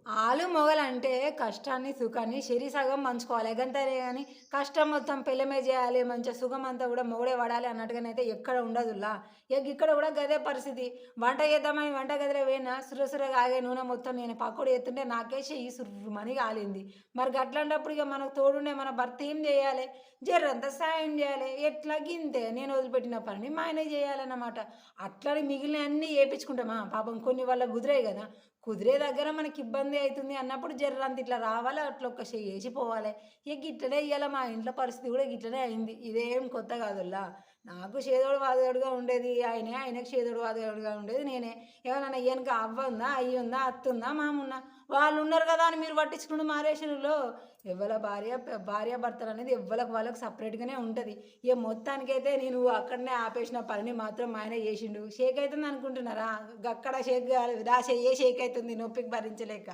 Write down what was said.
ఆలు మొగలంటే కష్టాన్ని, సుఖాన్ని చెరి సగం పంచుకోవాలి. గంతనే గాని కష్టం మొత్తం పెళ్ళామే జేయాలి, మంచిగా సుఖం అంతా గూడా మొగుడే పడాలి అన్నట్టుగానైతే ఎక్కడ ఉండదుల్లా. ఇగ ఇక్కడ గూడా గదే పరిస్థితి. వంట చేద్దామని వంట గదిలో పోయినా సురసురగా ఆగే నూనె మొత్తం నేను పకోడీ చేస్తుంటే నాకే చెయ్యి సుర్రుమని కాలింది. మరి గట్లాంటప్పుడు ఇగ మనకు తోడుండే మన భర్త ఏం జేయాలే? జర్రంత సాయం జేయాలే. ఎట్లా గింతే నేను వదిలిపెట్టిన పనిని మా ఆయనే జేయాలన్నమాట. అట్లని మిగిలినయన్నీ చేపించుకుంటామా? పాపం కొన్ని వాళ్ళకి కుదిరాయి గదా! కుదిరే దగ్గర మనకి ఇబ్బంది అయితుంది అన్నప్పుడు జర్రంత ఇట్లా రావాలి, అట్లా ఒక చెయ్యేసి పోవాలి. ఇక గిట్లనే ఇయ్యాల మా ఇంట్లో పరిస్థితి కూడా గిట్లనే అయింది. ఇదేం కొత్త కాదుల్లా. నాకు చేదోడు వాదోడుగా ఉండేది ఆయనే, ఆయనకు చేదోడు వాదోడుగా ఉండేది నేనే. ఏమన్నా ఎనక అవ్వ ఉందా, అయ్యి ఉందా, అత్తుందా, మామున్నా వాళ్ళు ఉన్నారు కదా అని మీరు పట్టించుకుంటూ మారేషన్లో భార్యాభర్తలు అనేది ఎవ్వరికి వాళ్ళకి సపరేట్గానే ఉంటుంది. ఇక మొత్తానికైతే నేను అక్కడనే ఆపేసిన పనిని మాత్రం మా ఆయన చేసిండు. షేక్ అవుతుంది అనుకుంటున్నారా? అక్కడ షేక్ కాలేదు, నా చెయ్యే షేక్ అవుతుంది నొప్పికి భరించలేక.